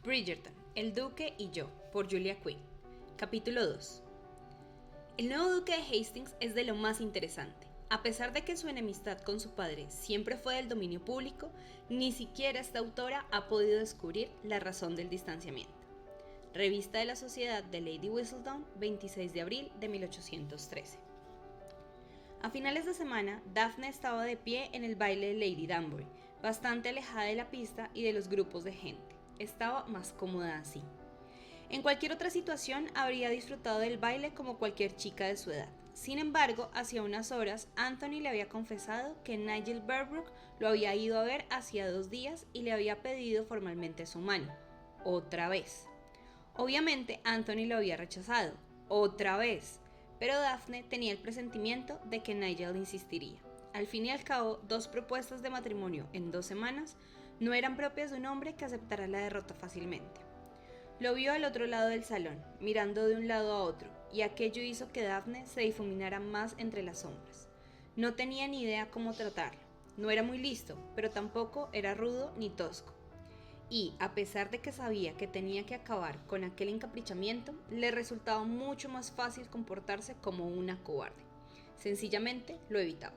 Bridgerton, el duque y yo, por Julia Quinn. Capítulo 2. El nuevo duque de Hastings es de lo más interesante. A pesar de que su enemistad con su padre siempre fue del dominio público, ni siquiera esta autora ha podido descubrir la razón del distanciamiento. Revista de la Sociedad de Lady Whistledown, 26 de abril de 1813. A finales de semana, Daphne estaba de pie en el baile de Lady Danbury, bastante alejada de la pista y de los grupos de gente. Estaba más cómoda así. En cualquier otra situación habría disfrutado del baile como cualquier chica de su edad. Sin embargo, hacía unas horas, Anthony le había confesado que Nigel Berbrook lo había ido a ver hacía 2 días y le había pedido formalmente su mano. Otra vez. Obviamente, Anthony lo había rechazado. Otra vez. Pero Daphne tenía el presentimiento de que Nigel insistiría. Al fin y al cabo, 2 propuestas de matrimonio en 2 semanas no eran propias de un hombre que aceptara la derrota fácilmente. Lo vio al otro lado del salón, mirando de un lado a otro, y aquello hizo que Daphne se difuminara más entre las sombras. No tenía ni idea cómo tratarlo. No era muy listo, pero tampoco era rudo ni tosco. Y, a pesar de que sabía que tenía que acabar con aquel encaprichamiento, le resultaba mucho más fácil comportarse como una cobarde. Sencillamente lo evitaba.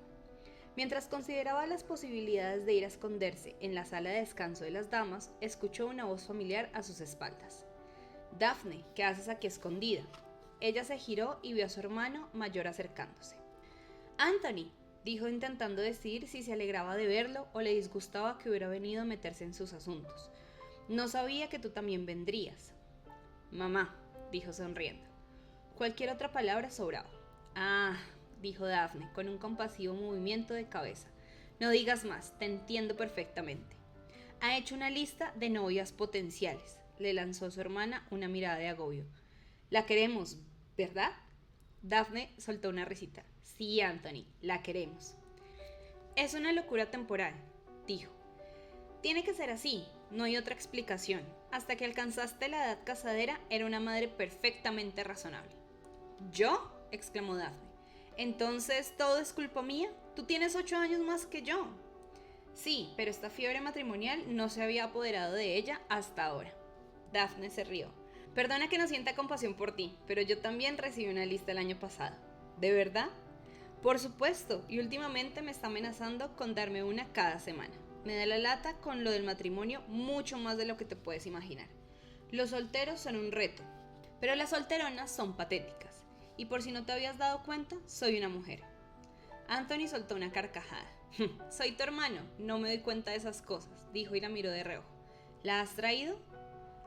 Mientras consideraba las posibilidades de ir a esconderse en la sala de descanso de las damas, escuchó una voz familiar a sus espaldas. «Daphne, ¿qué haces aquí escondida?» Ella se giró y vio a su hermano mayor acercándose. «Anthony», dijo intentando decidir si se alegraba de verlo o le disgustaba que hubiera venido a meterse en sus asuntos. «No sabía que tú también vendrías». «Mamá», dijo sonriendo. Cualquier otra palabra sobraba. «Ah», dijo Daphne con un compasivo movimiento de cabeza. «No digas más, te entiendo perfectamente». «Ha hecho una lista de novias potenciales», le lanzó su hermana una mirada de agobio. «La queremos, ¿verdad?» Daphne soltó una risita. «Sí, Anthony, la queremos». «Es una locura temporal», dijo. «Tiene que ser así, no hay otra explicación. Hasta que alcanzaste la edad casadera, era una madre perfectamente razonable». «¿Yo?», exclamó Daphne. «¿Entonces todo es culpa mía? Tú tienes 8 años más que yo». «Sí, pero esta fiebre matrimonial no se había apoderado de ella hasta ahora». Daphne se rió. «Perdona que no sienta compasión por ti, pero yo también recibí una lista el año pasado». «¿De verdad?» «Por supuesto, y últimamente me está amenazando con darme una cada semana. Me da la lata con lo del matrimonio mucho más de lo que te puedes imaginar. Los solteros son un reto, pero las solteronas son patéticas. Y por si no te habías dado cuenta, soy una mujer». Anthony soltó una carcajada. «Soy tu hermano, no me doy cuenta de esas cosas», dijo y la miró de reojo. «¿La has traído?»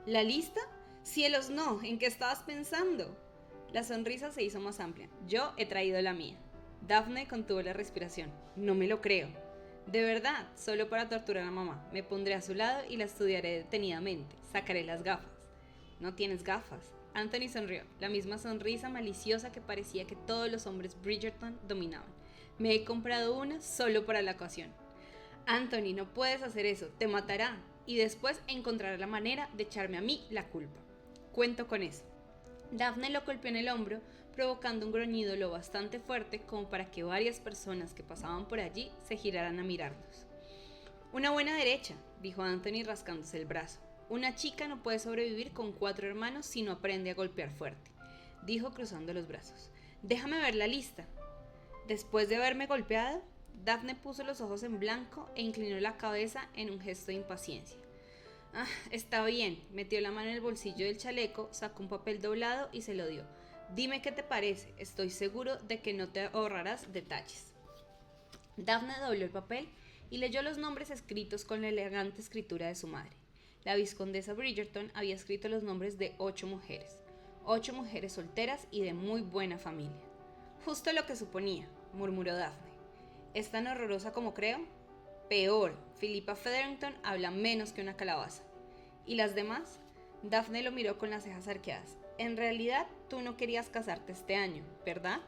«¿La lista? ¡Cielos no! ¿En qué estabas pensando?» La sonrisa se hizo más amplia. «Yo he traído la mía». Daphne contuvo la respiración. «No me lo creo». «De verdad, solo para torturar a mamá. Me pondré a su lado y la estudiaré detenidamente. Sacaré las gafas». «No tienes gafas». Anthony sonrió, la misma sonrisa maliciosa que parecía que todos los hombres Bridgerton dominaban. «Me he comprado una solo para la ocasión». «Anthony, no puedes hacer eso, te matará. Y después encontrará la manera de echarme a mí la culpa». «Cuento con eso». Daphne lo golpeó en el hombro, provocando un gruñido lo bastante fuerte como para que varias personas que pasaban por allí se giraran a mirarlos. «Una buena derecha», dijo Anthony rascándose el brazo. «Una chica no puede sobrevivir con 4 hermanos si no aprende a golpear fuerte», dijo cruzando los brazos. «Déjame ver la lista». Después de haberme golpeado, Daphne puso los ojos en blanco e inclinó la cabeza en un gesto de impaciencia. «Ah, está bien», metió la mano en el bolsillo del chaleco, sacó un papel doblado y se lo dio. «Dime qué te parece, estoy seguro de que no te ahorrarás detalles». Daphne dobló el papel y leyó los nombres escritos con la elegante escritura de su madre. La vizcondesa Bridgerton había escrito los nombres de 8 mujeres. 8 mujeres solteras y de muy buena familia. «Justo lo que suponía», murmuró Daphne. «¿Es tan horrorosa como creo?» «Peor, Philippa Featherington habla menos que una calabaza». «¿Y las demás?» Daphne lo miró con las cejas arqueadas. «En realidad, tú no querías casarte este año, ¿verdad?»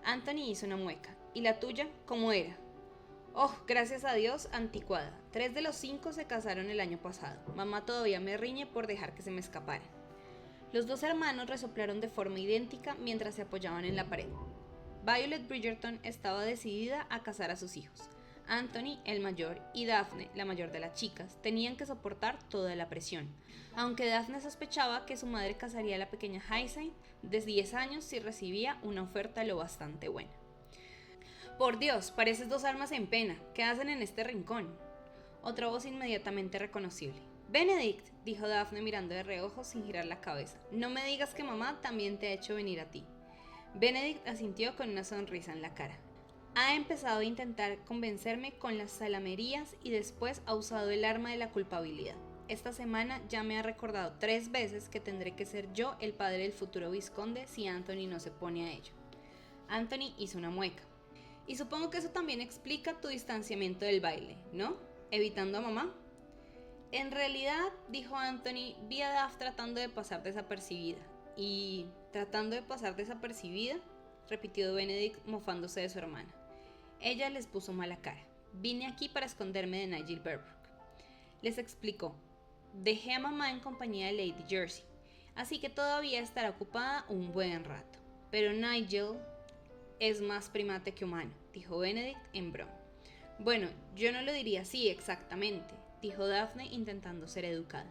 Anthony hizo una mueca. «¿Y la tuya, cómo era?» «Oh, gracias a Dios, anticuada. 3 de los 5 se casaron el año pasado. Mamá todavía me riñe por dejar que se me escaparan». Los 2 hermanos resoplaron de forma idéntica mientras se apoyaban en la pared. Violet Bridgerton estaba decidida a casar a sus hijos. Anthony, el mayor, y Daphne, la mayor de las chicas, tenían que soportar toda la presión, aunque Daphne sospechaba que su madre casaría a la pequeña Hyacinth de 10 años si recibía una oferta lo bastante buena. «Por Dios, pareces dos almas en pena. ¿Qué hacen en este rincón?», otra voz inmediatamente reconocible. «Benedict», dijo Daphne mirando de reojo sin girar la cabeza, «no me digas que mamá también te ha hecho venir a ti». Benedict asintió con una sonrisa en la cara. «Ha empezado a intentar convencerme con las salamerías y después ha usado el arma de la culpabilidad. Esta semana ya me ha recordado 3 veces que tendré que ser yo el padre del futuro vizconde si Anthony no se pone a ello». Anthony hizo una mueca. «Y supongo que eso también explica tu distanciamiento del baile, ¿no? Evitando a mamá». «En realidad», dijo Anthony, «vi a Daphne tratando de pasar desapercibida». «Y tratando de pasar desapercibida», repitió Benedict mofándose de su hermana. Ella les puso mala cara. «Vine aquí para esconderme de Nigel Berbrook». Les explicó. «Dejé a mamá en compañía de Lady Jersey, así que todavía estará ocupada un buen rato. Pero Nigel es más primate que humano», dijo Benedict en broma. «Bueno, yo no lo diría así exactamente», dijo Daphne intentando ser educada.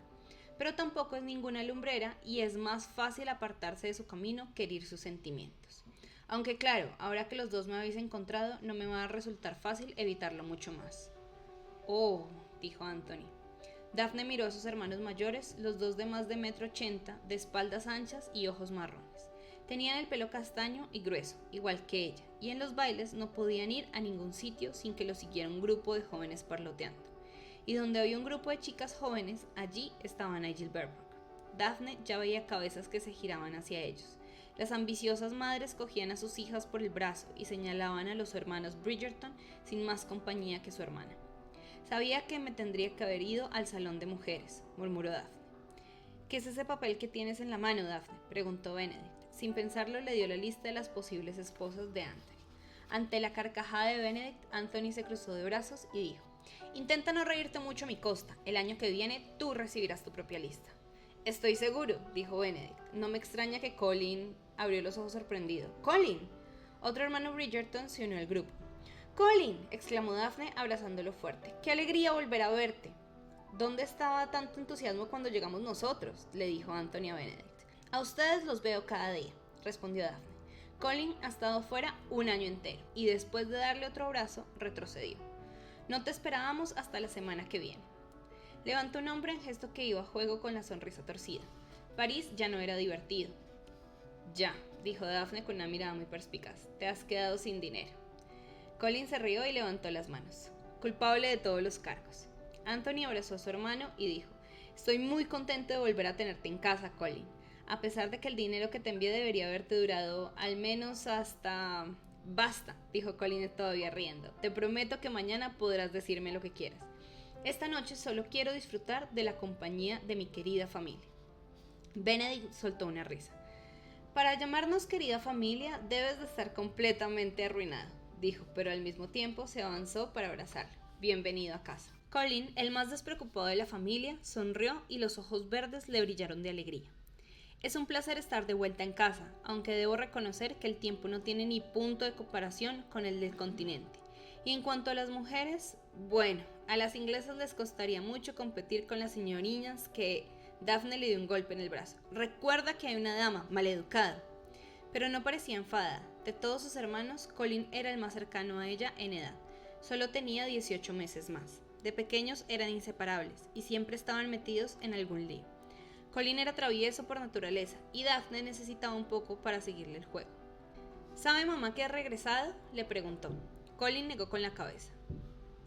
«Pero tampoco es ninguna lumbrera y es más fácil apartarse de su camino que herir sus sentimientos. Aunque claro, ahora que los dos me habéis encontrado, no me va a resultar fácil evitarlo mucho más». «Oh», dijo Anthony. Daphne miró a sus hermanos mayores, los dos de más de 1,80 m, de espaldas anchas y ojos marrones. Tenían el pelo castaño y grueso, igual que ella, y en los bailes no podían ir a ningún sitio sin que los siguiera un grupo de jóvenes parloteando. Y donde había un grupo de chicas jóvenes, allí estaba Nigel Berbrook. Daphne ya veía cabezas que se giraban hacia ellos. Las ambiciosas madres cogían a sus hijas por el brazo y señalaban a los hermanos Bridgerton sin más compañía que su hermana. «Sabía que me tendría que haber ido al salón de mujeres», murmuró Daphne. «¿Qué es ese papel que tienes en la mano, Daphne?», preguntó Benedict. Sin pensarlo, le dio la lista de las posibles esposas de Anthony. Ante la carcajada de Benedict, Anthony se cruzó de brazos y dijo: «Intenta no reírte mucho a mi costa. El año que viene tú recibirás tu propia lista». «Estoy seguro», dijo Benedict. «No me extraña que Colin…» abrió los ojos sorprendido. «¡Colin!». Otro hermano Bridgerton se unió al grupo. «¡Colin!», exclamó Daphne abrazándolo fuerte. «¡Qué alegría volver a verte!». «¿Dónde estaba tanto entusiasmo cuando llegamos nosotros?», le dijo Anthony a Benedict. «A ustedes los veo cada día», respondió Daphne. «Colin ha estado fuera un año entero», y después de darle otro abrazo, retrocedió. «No te esperábamos hasta la semana que viene». Levantó un hombro en gesto que iba a juego con la sonrisa torcida. París ya no era divertido. «Ya», dijo Daphne con una mirada muy perspicaz, «te has quedado sin dinero». Colin se rió y levantó las manos. «Culpable de todos los cargos». Anthony abrazó a su hermano y dijo: «Estoy muy contento de volver a tenerte en casa, Colin. A pesar de que el dinero que te envié debería haberte durado al menos hasta…». «Basta», dijo Colin todavía riendo. «Te prometo que mañana podrás decirme lo que quieras. Esta noche solo quiero disfrutar de la compañía de mi querida familia». Benedict soltó una risa. «Para llamarnos querida familia debes de estar completamente arruinado», dijo, pero al mismo tiempo se avanzó para abrazarlo. «Bienvenido a casa». Colin, el más despreocupado de la familia, sonrió y los ojos verdes le brillaron de alegría. «Es un placer estar de vuelta en casa, aunque debo reconocer que el tiempo no tiene ni punto de comparación con el del continente. Y en cuanto a las mujeres, bueno, a las inglesas les costaría mucho competir con las señorinas que…». Daphne le dio un golpe en el brazo. «Recuerda que hay una dama maleducada». Pero no parecía enfadada. De todos sus hermanos, Colin era el más cercano a ella en edad. Solo tenía 18 meses más. De pequeños eran inseparables y siempre estaban metidos en algún lío. Colin era travieso por naturaleza y Daphne necesitaba un poco para seguirle el juego. «¿Sabe mamá que ha regresado?», le preguntó. Colin negó con la cabeza.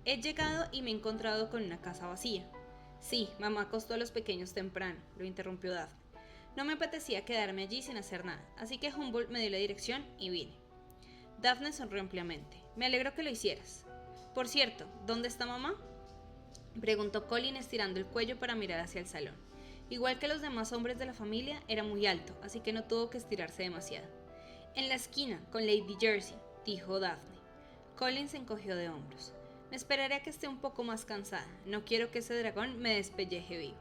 «He llegado y me he encontrado con una casa vacía». «Sí, mamá acostó a los pequeños temprano», lo interrumpió Daphne. «No me apetecía quedarme allí sin hacer nada, así que Humboldt me dio la dirección y vine». Daphne sonrió ampliamente. «Me alegro que lo hicieras. Por cierto, ¿dónde está mamá?», preguntó Colin estirando el cuello para mirar hacia el salón. Igual que los demás hombres de la familia, era muy alto, así que no tuvo que estirarse demasiado. «En la esquina, con Lady Jersey», dijo Daphne. Colin se encogió de hombros. «Me esperaré a que esté un poco más cansada. No quiero que ese dragón me despelleje vivo».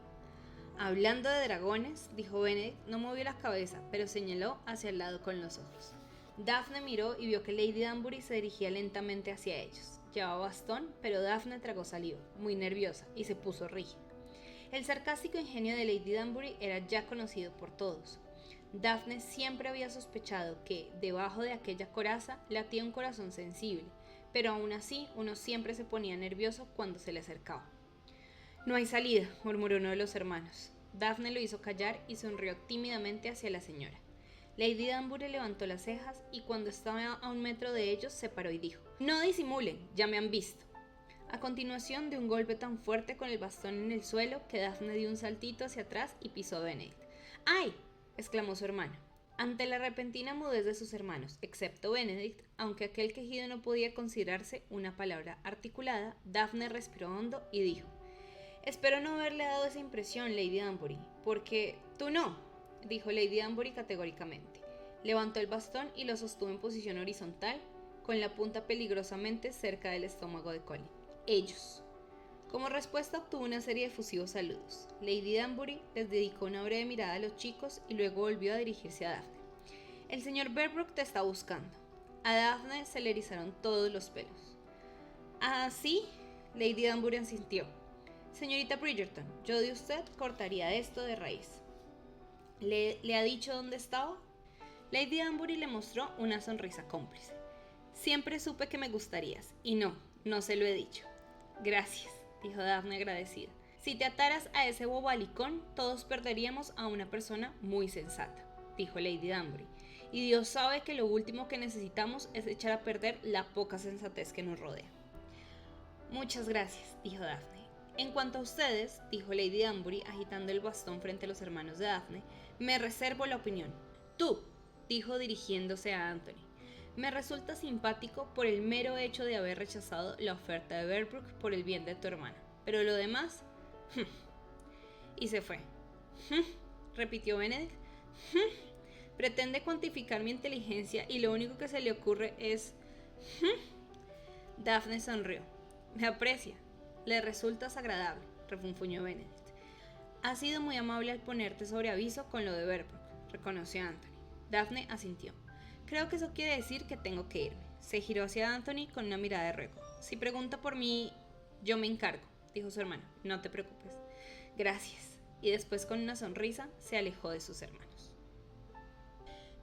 «Hablando de dragones», dijo Benedict, no movió la cabeza, pero señaló hacia el lado con los ojos. Daphne miró y vio que Lady Danbury se dirigía lentamente hacia ellos. llevaba bastón, pero Daphne tragó saliva, muy nerviosa, y se puso rígida. El sarcástico ingenio de Lady Danbury era ya conocido por todos. Daphne siempre había sospechado que, debajo de aquella coraza, latía un corazón sensible, pero aún así uno siempre se ponía nervioso cuando se le acercaba. «No hay salida», murmuró uno de los hermanos. Daphne lo hizo callar y sonrió tímidamente hacia la señora. Lady Danbury levantó las cejas y cuando estaba a 1 metro de ellos se paró y dijo: «No disimulen, ya me han visto». A continuación de un golpe tan fuerte con el bastón en el suelo que Daphne dio un saltito hacia atrás y pisó a Benedict. «¡Ay!», exclamó su hermano. Ante la repentina mudez de sus hermanos, excepto Benedict, aunque aquel quejido no podía considerarse una palabra articulada, Daphne respiró hondo y dijo: «Espero no haberle dado esa impresión, Lady Danbury, porque tú no», dijo Lady Danbury categóricamente. Levantó el bastón y lo sostuvo en posición horizontal, con la punta peligrosamente cerca del estómago de Colin. «Ellos». Como respuesta obtuvo una serie de efusivos saludos. Lady Danbury les dedicó una breve mirada a los chicos y luego volvió a dirigirse a Daphne. «El señor Berbrook te está buscando». A Daphne se le erizaron todos los pelos. «¿Ah, sí?», Lady Danbury asintió. «Señorita Bridgerton, yo de usted cortaría esto de raíz». ¿Le ha dicho dónde estaba?» Lady Danbury le mostró una sonrisa cómplice. «Siempre supe que me gustarías, y no se lo he dicho». «Gracias», dijo Daphne agradecida. «Si te ataras a ese bobalicón, todos perderíamos a una persona muy sensata», dijo Lady Danbury. «Y Dios sabe que lo último que necesitamos es echar a perder la poca sensatez que nos rodea». «Muchas gracias», dijo Daphne. «En cuanto a ustedes», dijo Lady Danbury agitando el bastón frente a los hermanos de Daphne, «me reservo la opinión». «Tú», dijo dirigiéndose a Anthony, «me resulta simpático por el mero hecho de haber rechazado la oferta de Berbrook por el bien de tu hermana, pero lo demás...». Y se fue. Repitió Benedict. Pretende cuantificar mi inteligencia y lo único que se le ocurre es... Daphne sonrió. «Me aprecia. Le resultas agradable», refunfuñó Benedict. «Ha sido muy amable al ponerte sobre aviso con lo de Berbrook», reconoció Anthony. Daphne asintió. «Creo que eso quiere decir que tengo que irme». Se giró hacia Anthony con una mirada de ruego. «Si pregunta por mí, yo me encargo», dijo su hermano. «No te preocupes». «Gracias». Y después, con una sonrisa, se alejó de sus hermanos.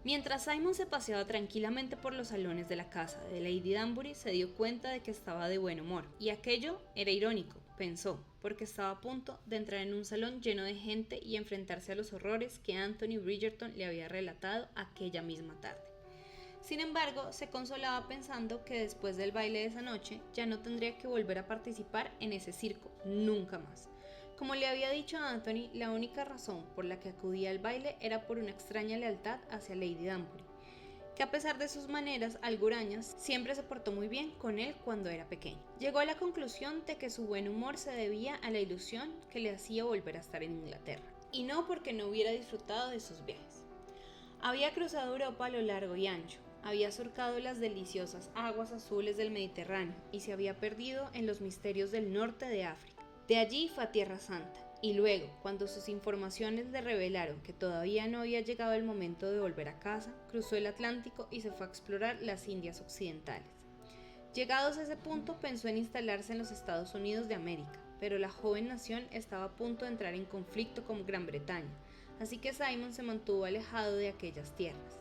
Mientras Simon se paseaba tranquilamente por los salones de la casa de Lady Danbury, se dio cuenta de que estaba de buen humor. Y aquello era irónico, pensó, porque estaba a punto de entrar en un salón lleno de gente y enfrentarse a los horrores que Anthony Bridgerton le había relatado aquella misma tarde. Sin embargo, se consolaba pensando que después del baile de esa noche ya no tendría que volver a participar en ese circo, nunca más. Como le había dicho a Anthony, la única razón por la que acudía al baile era por una extraña lealtad hacia Lady Danbury, que a pesar de sus maneras algo hurañas, siempre se portó muy bien con él cuando era pequeño. Llegó a la conclusión de que su buen humor se debía a la ilusión que le hacía volver a estar en Inglaterra, y no porque no hubiera disfrutado de sus viajes. Había cruzado Europa a lo largo y ancho, había surcado las deliciosas aguas azules del Mediterráneo y se había perdido en los misterios del norte de África. De allí fue a Tierra Santa, y luego, cuando sus informaciones le revelaron que todavía no había llegado el momento de volver a casa, cruzó el Atlántico y se fue a explorar las Indias Occidentales. Llegados a ese punto, pensó en instalarse en los Estados Unidos de América, pero la joven nación estaba a punto de entrar en conflicto con Gran Bretaña, así que Simon se mantuvo alejado de aquellas tierras.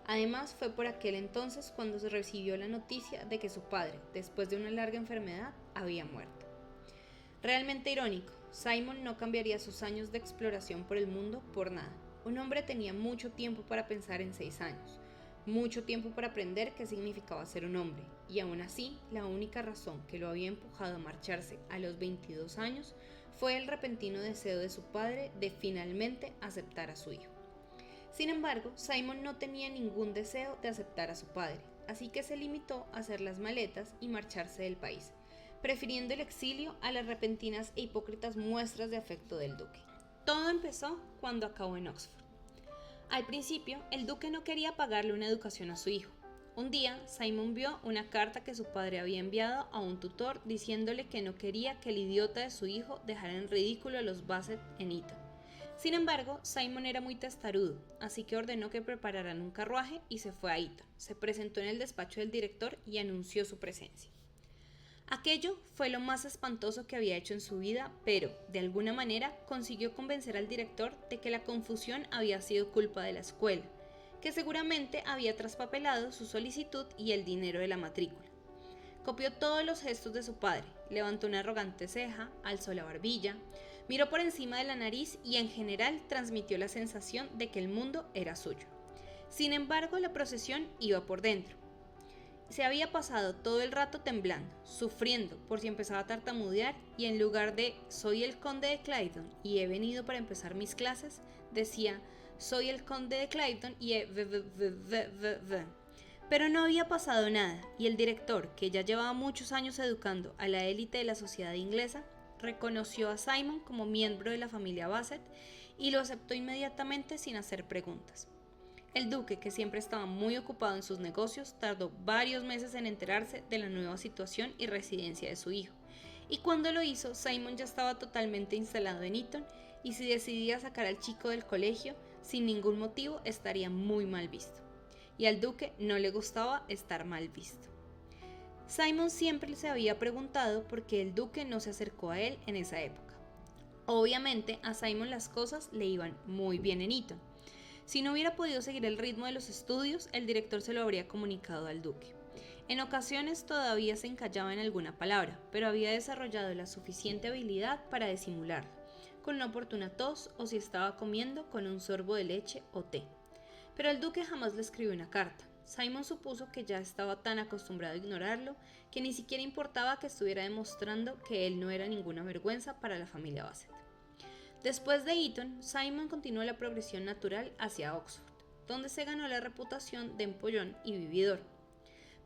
Además, fue por aquel entonces cuando se recibió la noticia de que su padre, después de una larga enfermedad, había muerto. Realmente irónico, Simon no cambiaría sus años de exploración por el mundo por nada. Un hombre tenía mucho tiempo para pensar en 6 años, mucho tiempo para aprender qué significaba ser un hombre, y aún así, la única razón que lo había empujado a marcharse a los 22 años fue el repentino deseo de su padre de finalmente aceptar a su hijo. Sin embargo, Simon no tenía ningún deseo de aceptar a su padre, así que se limitó a hacer las maletas y marcharse del país, prefiriendo el exilio a las repentinas e hipócritas muestras de afecto del duque. Todo empezó cuando acabó en Oxford. Al principio, el duque no quería pagarle una educación a su hijo. Un día, Simon vio una carta que su padre había enviado a un tutor diciéndole que no quería que el idiota de su hijo dejara en ridículo a los Bassett en Eton. Sin embargo, Simon era muy testarudo, así que ordenó que prepararan un carruaje y se fue a Eton. Se presentó en el despacho del director y anunció su presencia. Aquello fue lo más espantoso que había hecho en su vida, pero, de alguna manera, consiguió convencer al director de que la confusión había sido culpa de la escuela, que seguramente había traspapelado su solicitud y el dinero de la matrícula. Copió todos los gestos de su padre, levantó una arrogante ceja, alzó la barbilla, miró por encima de la nariz y en general transmitió la sensación de que el mundo era suyo. Sin embargo, la procesión iba por dentro. Se había pasado todo el rato temblando, sufriendo por si empezaba a tartamudear y en lugar de soy el conde de Cliveden y he venido para empezar mis clases, decía soy el conde de Cliveden y he Pero no había pasado nada y el director, que ya llevaba muchos años educando a la élite de la sociedad inglesa, reconoció a Simon como miembro de la familia Bassett y lo aceptó inmediatamente sin hacer preguntas. El duque, que siempre estaba muy ocupado en sus negocios, tardó varios meses en enterarse de la nueva situación y residencia de su hijo, y cuando lo hizo, Simon ya estaba totalmente instalado en Eton, y si decidía sacar al chico del colegio, sin ningún motivo estaría muy mal visto. Y al duque no le gustaba estar mal visto. Simon siempre se había preguntado por qué el duque no se acercó a él en esa época. Obviamente, a Simon las cosas le iban muy bien en Eton. Si no hubiera podido seguir el ritmo de los estudios, el director se lo habría comunicado al duque. En ocasiones todavía se encallaba en alguna palabra, pero había desarrollado la suficiente habilidad para disimularlo, con una oportuna tos o si estaba comiendo con un sorbo de leche o té. Pero el duque jamás le escribió una carta. Simon supuso que ya estaba tan acostumbrado a ignorarlo que ni siquiera importaba que estuviera demostrando que él no era ninguna vergüenza para la familia Bassett. Después de Eton, Simon continuó la progresión natural hacia Oxford, donde se ganó la reputación de empollón y vividor.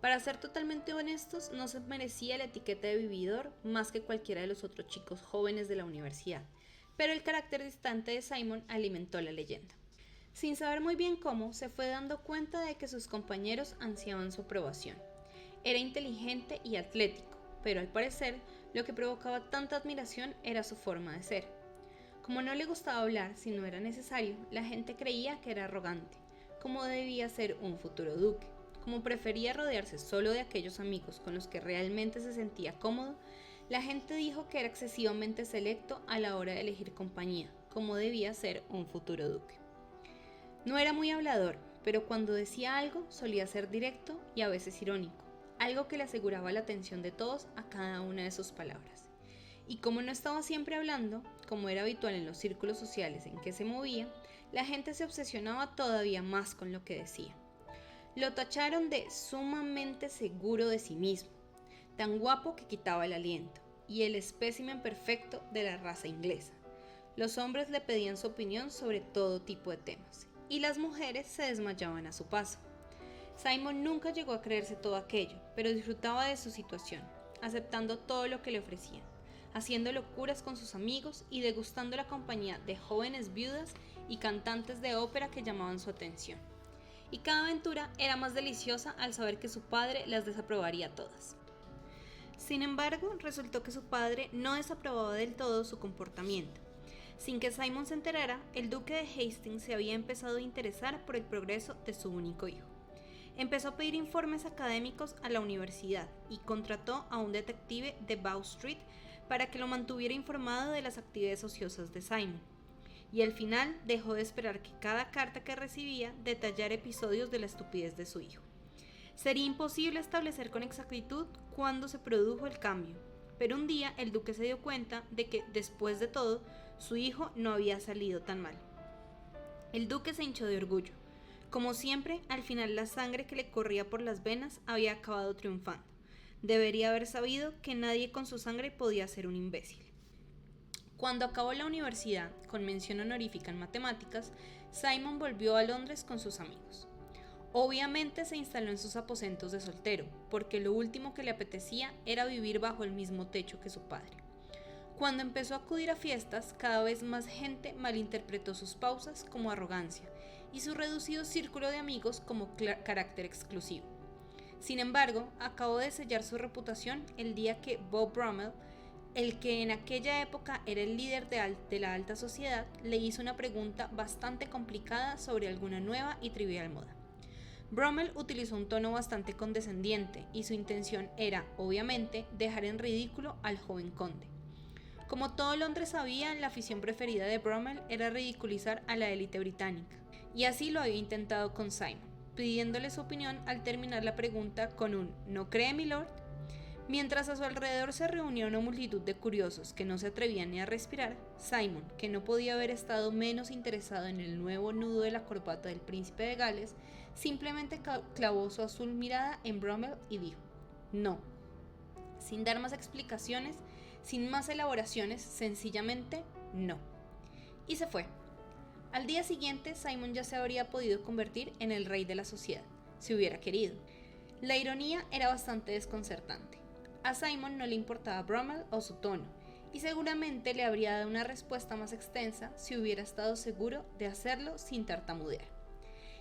Para ser totalmente honestos, no se merecía la etiqueta de vividor más que cualquiera de los otros chicos jóvenes de la universidad, pero el carácter distante de Simon alimentó la leyenda. Sin saber muy bien cómo, se fue dando cuenta de que sus compañeros ansiaban su aprobación. Era inteligente y atlético, pero al parecer, lo que provocaba tanta admiración era su forma de ser. Como no le gustaba hablar si no era necesario, la gente creía que era arrogante, como debía ser un futuro duque. Como prefería rodearse solo de aquellos amigos con los que realmente se sentía cómodo, la gente dijo que era excesivamente selecto a la hora de elegir compañía, como debía ser un futuro duque. No era muy hablador, pero cuando decía algo solía ser directo y a veces irónico, algo que le aseguraba la atención de todos a cada una de sus palabras. Y como no estaba siempre hablando, como era habitual en los círculos sociales en que se movía, la gente se obsesionaba todavía más con lo que decía. Lo tacharon de sumamente seguro de sí mismo, tan guapo que quitaba el aliento, y el espécimen perfecto de la raza inglesa. Los hombres le pedían su opinión sobre todo tipo de temas, y las mujeres se desmayaban a su paso. Simon nunca llegó a creerse todo aquello, pero disfrutaba de su situación, aceptando todo lo que le ofrecían, haciendo locuras con sus amigos y degustando la compañía de jóvenes viudas y cantantes de ópera que llamaban su atención. Y cada aventura era más deliciosa al saber que su padre las desaprobaría todas. Sin embargo, resultó que su padre no desaprobaba del todo su comportamiento. Sin que Simon se enterara, el duque de Hastings se había empezado a interesar por el progreso de su único hijo. Empezó a pedir informes académicos a la universidad y contrató a un detective de Bow Street para que lo mantuviera informado de las actividades ociosas de Simon. Y al final dejó de esperar que cada carta que recibía detallara episodios de la estupidez de su hijo. Sería imposible establecer con exactitud cuándo se produjo el cambio, pero un día el duque se dio cuenta de que, después de todo, su hijo no había salido tan mal. El duque se hinchó de orgullo. Como siempre, al final la sangre que le corría por las venas había acabado triunfando. Debería haber sabido que nadie con su sangre podía ser un imbécil. Cuando acabó la universidad, con mención honorífica en matemáticas, Simon volvió a Londres con sus amigos. Obviamente se instaló en sus aposentos de soltero, porque lo último que le apetecía era vivir bajo el mismo techo que su padre. Cuando empezó a acudir a fiestas, cada vez más gente malinterpretó sus pausas como arrogancia y su reducido círculo de amigos como carácter exclusivo. Sin embargo, acabó de sellar su reputación el día que Bob Brummel, el que en aquella época era el líder de la alta sociedad, le hizo una pregunta bastante complicada sobre alguna nueva y trivial moda. Brummel utilizó un tono bastante condescendiente y su intención era, obviamente, dejar en ridículo al joven conde. Como todo Londres sabía, la afición preferida de Brummel era ridiculizar a la élite británica, y así lo había intentado con Simon, pidiéndole su opinión al terminar la pregunta con un ¿no cree, milord? Mientras a su alrededor se reunía una multitud de curiosos que no se atrevían ni a respirar, Simon, que no podía haber estado menos interesado en el nuevo nudo de la corbata del príncipe de Gales, simplemente clavó su azul mirada en Brummel y dijo, no. Sin dar más explicaciones, sin más elaboraciones, sencillamente no. Y se fue. Al día siguiente, Simon ya se habría podido convertir en el rey de la sociedad, si hubiera querido. La ironía era bastante desconcertante. A Simon no le importaba Brummel o su tono, y seguramente le habría dado una respuesta más extensa si hubiera estado seguro de hacerlo sin tartamudear.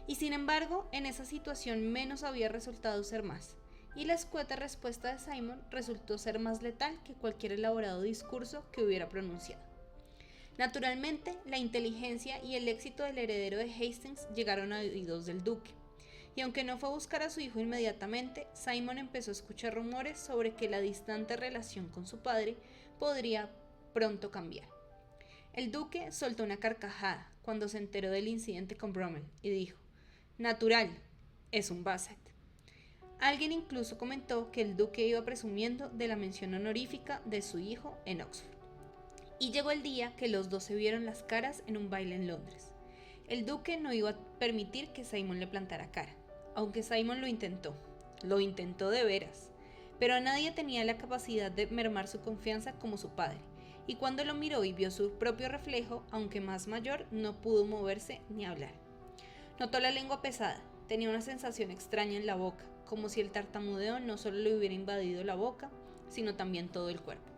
Y sin embargo, en esa situación menos había resultado ser más, y la escueta respuesta de Simon resultó ser más letal que cualquier elaborado discurso que hubiera pronunciado. Naturalmente, la inteligencia y el éxito del heredero de Hastings llegaron a oídos del duque, y aunque no fue a buscar a su hijo inmediatamente, Simon empezó a escuchar rumores sobre que la distante relación con su padre podría pronto cambiar. El duque soltó una carcajada cuando se enteró del incidente con Brummel y dijo, natural, es un Basset. Alguien incluso comentó que el duque iba presumiendo de la mención honorífica de su hijo en Oxford. Y llegó el día que los dos se vieron las caras en un baile en Londres. El duque no iba a permitir que Simon le plantara cara, aunque Simon lo intentó de veras, pero nadie tenía la capacidad de mermar su confianza como su padre, y cuando lo miró y vio su propio reflejo, aunque más mayor, no pudo moverse ni hablar. Notó la lengua pesada, tenía una sensación extraña en la boca, como si el tartamudeo no solo le hubiera invadido la boca, sino también todo el cuerpo.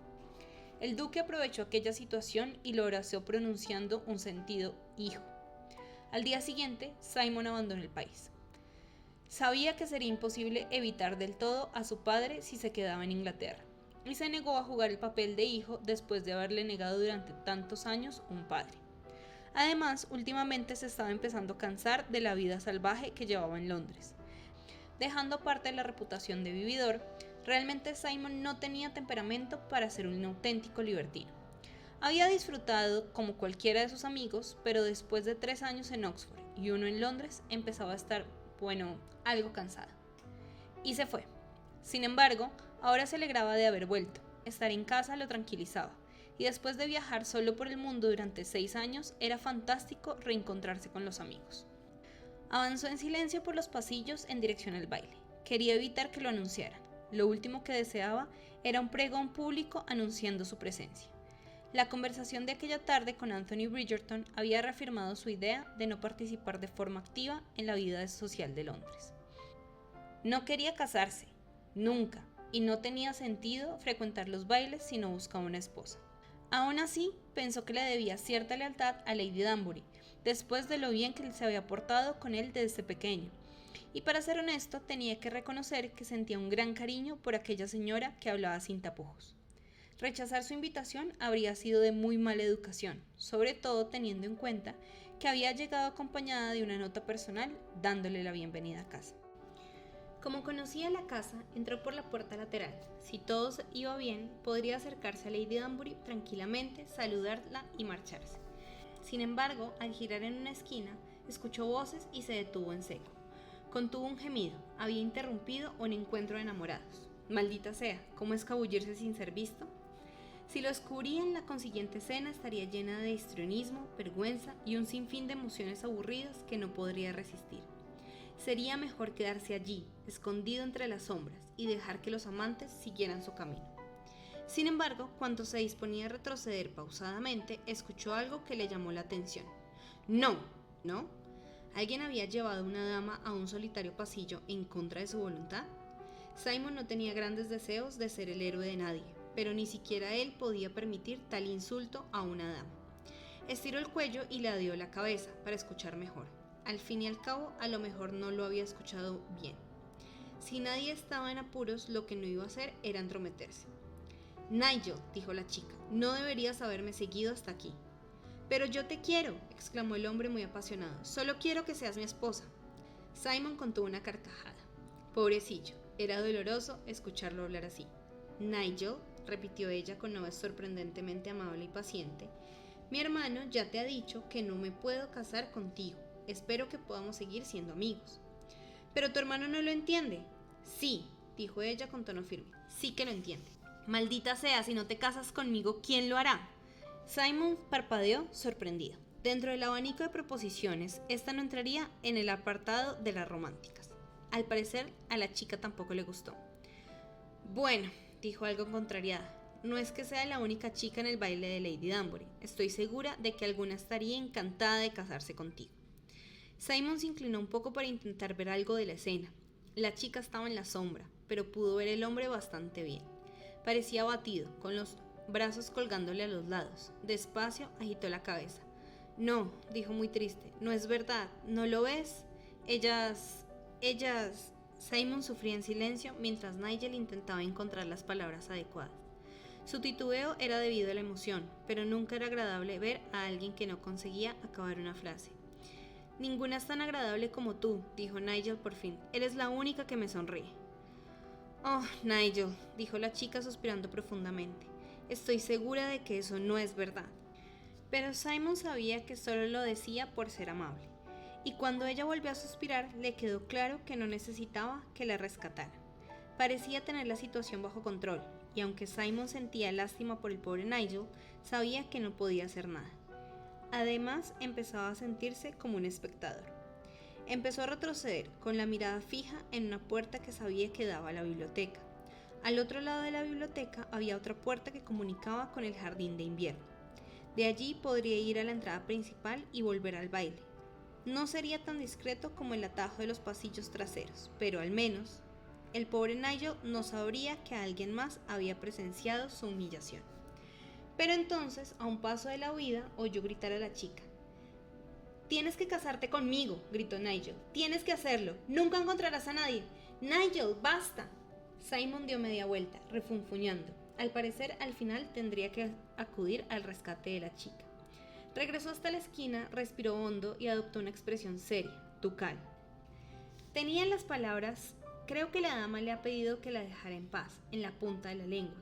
El duque aprovechó aquella situación y lo abrazó pronunciando un sentido hijo. Al día siguiente, Simon abandonó el país. Sabía que sería imposible evitar del todo a su padre si se quedaba en Inglaterra, y se negó a jugar el papel de hijo después de haberle negado durante tantos años un padre. Además, últimamente se estaba empezando a cansar de la vida salvaje que llevaba en Londres. Dejando aparte la reputación de vividor, realmente Simon no tenía temperamento para ser un auténtico libertino. Había disfrutado como cualquiera de sus amigos, pero después de 3 años en Oxford y 1 en Londres, empezaba a estar, algo cansada. Y se fue. Sin embargo, ahora se alegraba de haber vuelto. Estar en casa lo tranquilizaba. Y después de viajar solo por el mundo durante 6 años, era fantástico reencontrarse con los amigos. Avanzó en silencio por los pasillos en dirección al baile. Quería evitar que lo anunciaran. Lo último que deseaba era un pregón público anunciando su presencia. La conversación de aquella tarde con Anthony Bridgerton había reafirmado su idea de no participar de forma activa en la vida social de Londres. No quería casarse, nunca, y no tenía sentido frecuentar los bailes si no buscaba una esposa. Aún así, pensó que le debía cierta lealtad a Lady Danbury, después de lo bien que se había portado con él desde pequeño, y para ser honesto tenía que reconocer que sentía un gran cariño por aquella señora que hablaba sin tapujos. Rechazar su invitación habría sido de muy mala educación, sobre todo teniendo en cuenta que había llegado acompañada de una nota personal dándole la bienvenida a casa. Como conocía la casa, entró por la puerta lateral. Si todo iba bien, podría acercarse a Lady Danbury tranquilamente, saludarla y marcharse. Sin embargo, al girar en una esquina, escuchó voces y se detuvo en seco. Contuvo un gemido. Había interrumpido un encuentro de enamorados. Maldita sea, ¿cómo escabullirse sin ser visto? Si lo descubrían, la consiguiente escena estaría llena de histrionismo, vergüenza y un sinfín de emociones aburridas que no podría resistir. Sería mejor quedarse allí, escondido entre las sombras, y dejar que los amantes siguieran su camino. Sin embargo, cuando se disponía a retroceder pausadamente, escuchó algo que le llamó la atención. ¡No! ¿No? ¿Alguien había llevado a una dama a un solitario pasillo en contra de su voluntad? Simon no tenía grandes deseos de ser el héroe de nadie, pero ni siquiera él podía permitir tal insulto a una dama. Estiró el cuello y le dio la cabeza para escuchar mejor. Al fin y al cabo, a lo mejor no lo había escuchado bien. Si nadie estaba en apuros, lo que no iba a hacer era entrometerse. Nigel, dijo la chica, no deberías haberme seguido hasta aquí. Pero yo te quiero, exclamó el hombre muy apasionado. Solo quiero que seas mi esposa. Simon contuvo una carcajada. Pobrecillo, era doloroso escucharlo hablar así. Nigel, repitió ella con una voz sorprendentemente amable y paciente, mi hermano ya te ha dicho que no me puedo casar contigo. Espero que podamos seguir siendo amigos. Pero tu hermano no lo entiende. Sí, dijo ella con tono firme. Sí que lo entiende. Maldita sea, si no te casas conmigo, ¿quién lo hará? Simon parpadeó sorprendido. Dentro del abanico de proposiciones, esta no entraría en el apartado de las románticas. Al parecer, a la chica tampoco le gustó. Bueno, dijo algo contrariada. No es que sea la única chica en el baile de Lady Danbury. Estoy segura de que alguna estaría encantada de casarse contigo. Simon se inclinó un poco para intentar ver algo de la escena. La chica estaba en la sombra, pero pudo ver el hombre bastante bien. Parecía abatido, con los brazos colgándole a los lados. Despacio agitó la cabeza. No, dijo muy triste, no es verdad, ¿no lo ves? Ellas... Simon sufría en silencio mientras Nigel intentaba encontrar las palabras adecuadas. Su titubeo era debido a la emoción, pero nunca era agradable ver a alguien que no conseguía acabar una frase. Ninguna es tan agradable como tú, dijo Nigel por fin. Eres la única que me sonríe. Oh, Nigel, dijo la chica suspirando profundamente. Estoy segura de que eso no es verdad. Pero Simon sabía que solo lo decía por ser amable. Y cuando ella volvió a suspirar, le quedó claro que no necesitaba que la rescatara. Parecía tener la situación bajo control, y aunque Simon sentía lástima por el pobre Nigel, sabía que no podía hacer nada. Además, empezaba a sentirse como un espectador. Empezó a retroceder, con la mirada fija en una puerta que sabía que daba a la biblioteca. Al otro lado de la biblioteca había otra puerta que comunicaba con el jardín de invierno. De allí podría ir a la entrada principal y volver al baile. No sería tan discreto como el atajo de los pasillos traseros, pero al menos el pobre Nigel no sabría que alguien más había presenciado su humillación. Pero entonces, a un paso de la huida, oyó gritar a la chica. «Tienes que casarte conmigo», gritó Nigel. «Tienes que hacerlo. Nunca encontrarás a nadie. Nigel, basta». Simon dio media vuelta, refunfuñando. Al parecer, al final tendría que acudir al rescate de la chica. Regresó hasta la esquina, respiró hondo y adoptó una expresión seria, ducal. Tenía las palabras «creo que la dama le ha pedido que la dejara en paz» en la punta de la lengua,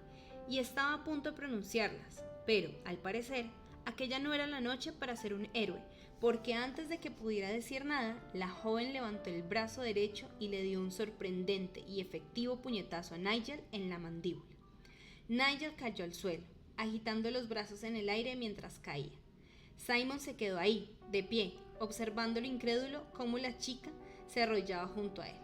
y estaba a punto de pronunciarlas, pero, al parecer, aquella no era la noche para ser un héroe, porque antes de que pudiera decir nada, la joven levantó el brazo derecho y le dio un sorprendente y efectivo puñetazo a Nigel en la mandíbula. Nigel cayó al suelo, agitando los brazos en el aire mientras caía. Simon se quedó ahí, de pie, observándolo incrédulo cómo la chica se arrollaba junto a él.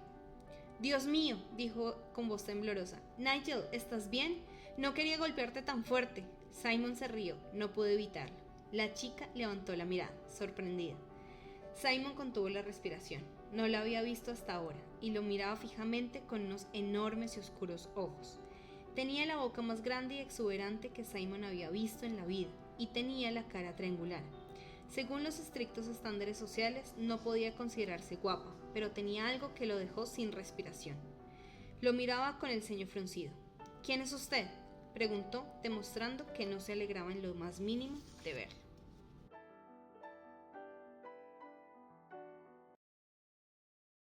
«Dios mío», dijo con voz temblorosa. «Nigel, ¿estás bien? No quería golpearte tan fuerte». Simon se rió, no pudo evitarlo. La chica levantó la mirada, sorprendida. Simon contuvo la respiración. No la había visto hasta ahora, y lo miraba fijamente con unos enormes y oscuros ojos. Tenía la boca más grande y exuberante que Simon había visto en la vida, y tenía la cara triangular. Según los estrictos estándares sociales, no podía considerarse guapa, pero tenía algo que lo dejó sin respiración. Lo miraba con el ceño fruncido. «¿Quién es usted?», preguntó, demostrando que no se alegraba en lo más mínimo de verlo.